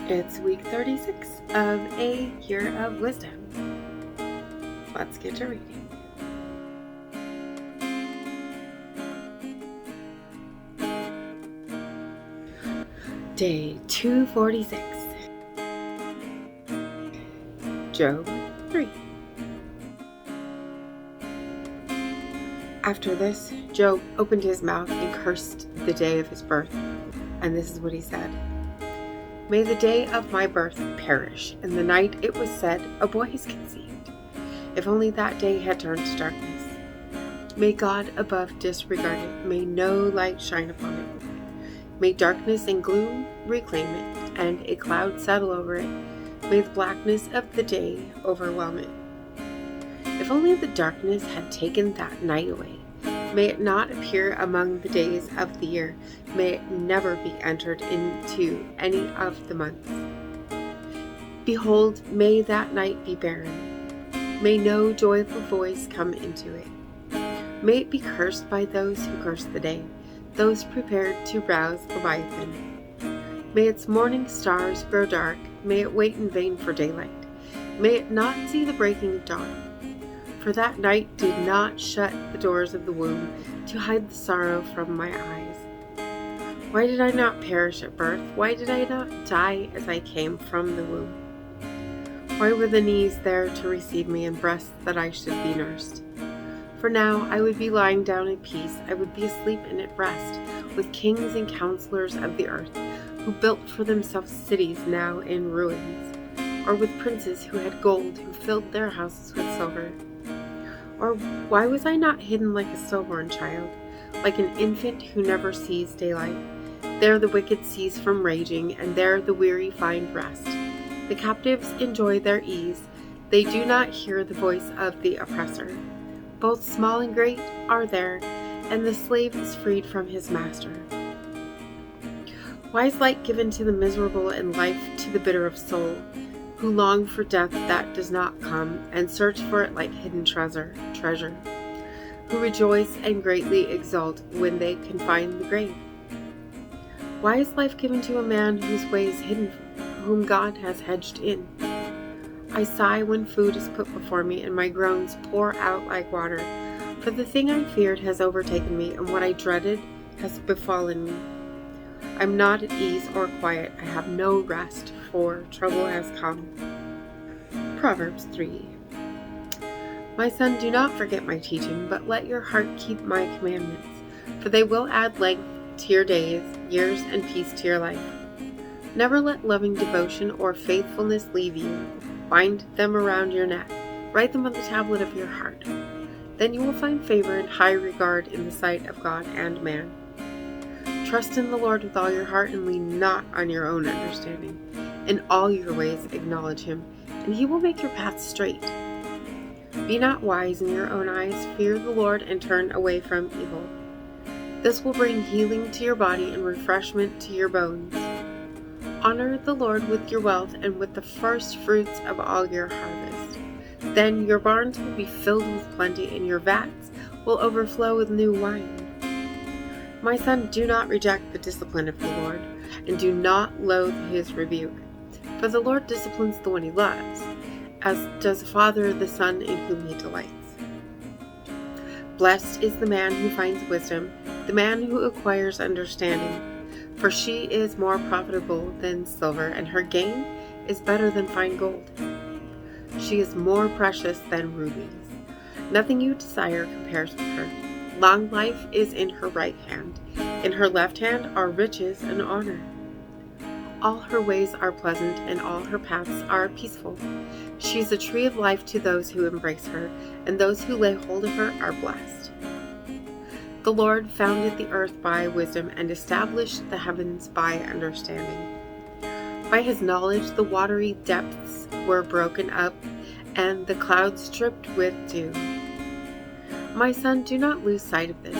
It's week 36 of a year of wisdom. Let's get to reading. Day 246. Job 3. After this, Job opened his mouth and cursed the day of his birth. And this is what he said. May the day of my birth perish, and the night it was said, a boy is conceived. If only that day had turned to darkness. May God above disregard it, may no light shine upon it. May darkness and gloom reclaim it, and a cloud settle over it. May the blackness of the day overwhelm it. If only the darkness had taken that night away. May it not appear among the days of the year. May it never be entered into any of the months. Behold, may that night be barren. May no joyful voice come into it. May it be cursed by those who curse the day, those prepared to rouse Leviathan. May its morning stars grow dark. May it wait in vain for daylight. May it not see the breaking of dawn. For that night did not shut the doors of the womb to hide the sorrow from my eyes. Why did I not perish at birth? Why did I not die as I came from the womb? Why were the knees there to receive me and breasts that I should be nursed? For now I would be lying down in peace, I would be asleep and at rest, with kings and counselors of the earth, who built for themselves cities now in ruins, or with princes who had gold, who filled their houses with silver. Or why was I not hidden like a stillborn child, like an infant who never sees daylight? There the wicked cease from raging, and there the weary find rest. The captives enjoy their ease, they do not hear the voice of the oppressor. Both small and great are there, and the slave is freed from his master. Why is light given to the miserable and life to the bitter of soul, who long for death that does not come, and search for it like hidden treasure, who rejoice and greatly exult when they can find the grave? Why is life given to a man whose way is hidden, whom God has hedged in? I sigh when food is put before me, and my groans pour out like water, for the thing I feared has overtaken me, and what I dreaded has befallen me. I am not at ease or quiet, I have no rest, for trouble has come. Proverbs 3. My son, do not forget my teaching, but let your heart keep my commandments, for they will add length to your days, years, and peace to your life. Never let loving devotion or faithfulness leave you. Bind them around your neck. Write them on the tablet of your heart. Then you will find favor and high regard in the sight of God and man. Trust in the Lord with all your heart and lean not on your own understanding. In all your ways acknowledge him, and he will make your paths straight. Be not wise in your own eyes. Fear the Lord and turn away from evil. This will bring healing to your body and refreshment to your bones. Honor the Lord with your wealth and with the first fruits of all your harvest. Then your barns will be filled with plenty, and your vats will overflow with new wine. My son, do not reject the discipline of the Lord, and do not loathe his rebuke. For the Lord disciplines the one he loves, as does a father the son in whom he delights. Blessed is the man who finds wisdom, the man who acquires understanding. For she is more profitable than silver, and her gain is better than fine gold. She is more precious than rubies. Nothing you desire compares with her. Long life is in her right hand. In her left hand are riches and honor. All her ways are pleasant, and all her paths are peaceful. She is a tree of life to those who embrace her, and those who lay hold of her are blessed. The Lord founded the earth by wisdom and established the heavens by understanding. By his knowledge the watery depths were broken up, and the clouds dripped with dew. My son, do not lose sight of this.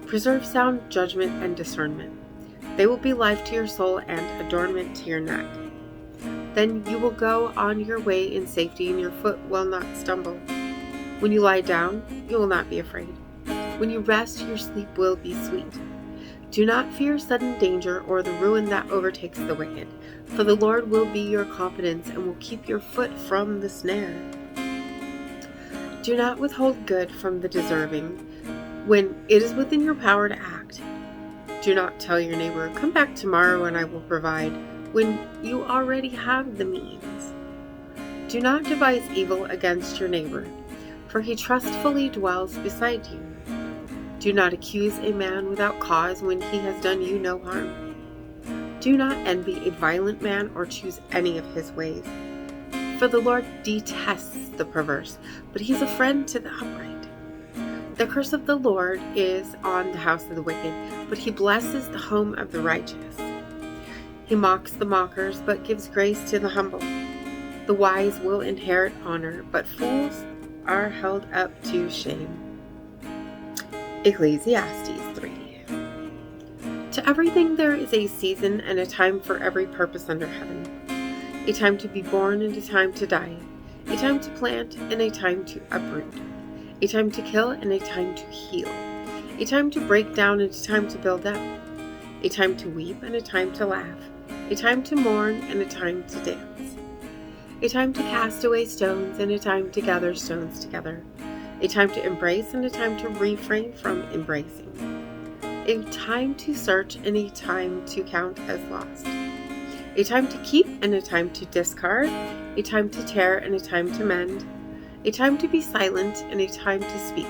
Preserve sound judgment and discernment. They will be life to your soul and adornment to your neck. Then you will go on your way in safety, and your foot will not stumble. When you lie down, you will not be afraid. When you rest, your sleep will be sweet. Do not fear sudden danger or the ruin that overtakes the wicked, for the Lord will be your confidence and will keep your foot from the snare. Do not withhold good from the deserving when it is within your power to act. Do not tell your neighbor, "Come back tomorrow and I will provide," when you already have the means. Do not devise evil against your neighbor, for he trustfully dwells beside you. Do not accuse a man without cause when he has done you no harm. Do not envy a violent man or choose any of his ways. For the Lord detests the perverse, but he is a friend to the upright. The curse of the Lord is on the house of the wicked, but he blesses the home of the righteous. He mocks the mockers, but gives grace to the humble. The wise will inherit honor, but fools are held up to shame. Ecclesiastes 3. To everything there is a season and a time for every purpose under heaven. A time to be born and a time to die. A time to plant and a time to uproot. A time to kill and a time to heal. A time to break down and a time to build up. A time to weep and a time to laugh. A time to mourn and a time to dance. A time to cast away stones and a time to gather stones together. A time to embrace and a time to refrain from embracing. A time to search and a time to count as lost. A time to keep and a time to discard. A time to tear and a time to mend. A time to be silent and a time to speak.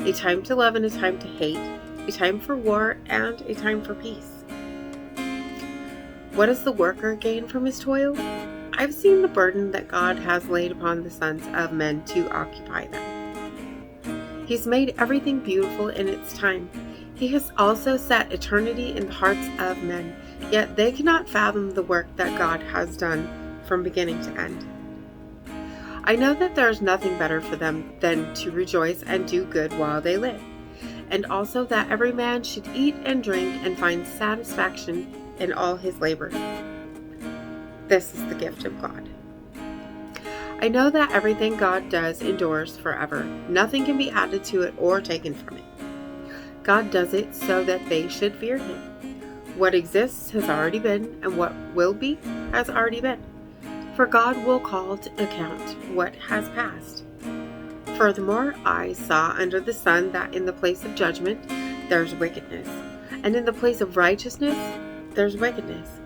A time to love and a time to hate. A time for war and a time for peace. What does the worker gain from his toil? I've seen the burden that God has laid upon the sons of men to occupy them. He's made everything beautiful in its time. He has also set eternity in the hearts of men, yet they cannot fathom the work that God has done from beginning to end. I know that there is nothing better for them than to rejoice and do good while they live, and also that every man should eat and drink and find satisfaction in all his labor. This is the gift of God. I know that everything God does endures forever. Nothing can be added to it or taken from it. God does it so that they should fear him. What exists has already been, and what will be has already been. For God will call to account what has passed. Furthermore, I saw under the sun that in the place of judgment there's wickedness, and in the place of righteousness there's wickedness.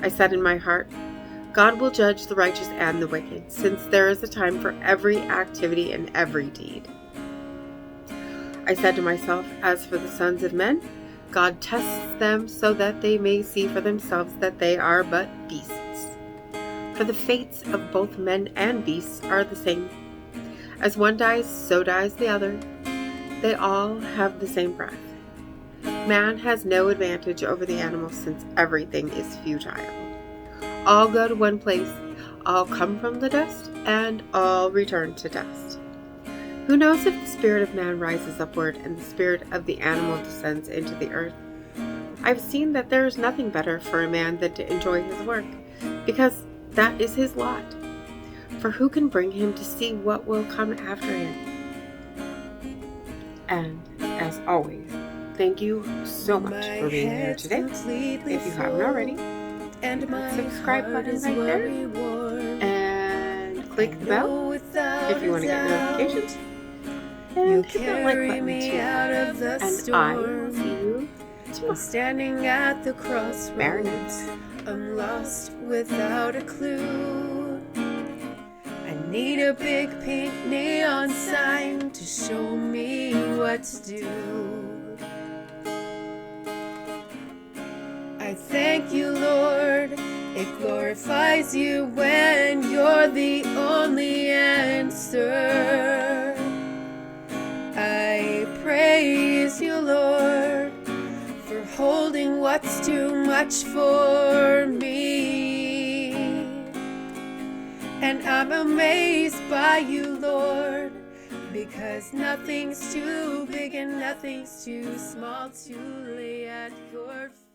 I said in my heart, God will judge the righteous and the wicked, since there is a time for every activity and every deed. I said to myself, as for the sons of men, God tests them so that they may see for themselves that they are but beasts. For the fates of both men and beasts are the same. As one dies, so dies the other. They all have the same breath. Man has no advantage over the animals, since everything is futile. All go to one place, all come from the dust, and all return to dust. Who knows if the spirit of man rises upward and the spirit of the animal descends into the earth? I've seen that there is nothing better for a man than to enjoy his work, because that is his lot. For who can bring him to see what will come after him? And, as always, thank you so much for being here today. If you haven't already, hit the subscribe button right there, and click the bell if you want to get notifications, and hit that like button too. And I will see you tomorrow. Standing at the crossroads, Mariners. I'm lost without a clue. I need a big pink neon sign to show me what to do. I thank you, Lord. It glorifies you when you're the only answer. I praise you, Lord, for holding what's too much for me. And I'm amazed by you, Lord, because nothing's too big and nothing's too small to lay at your feet.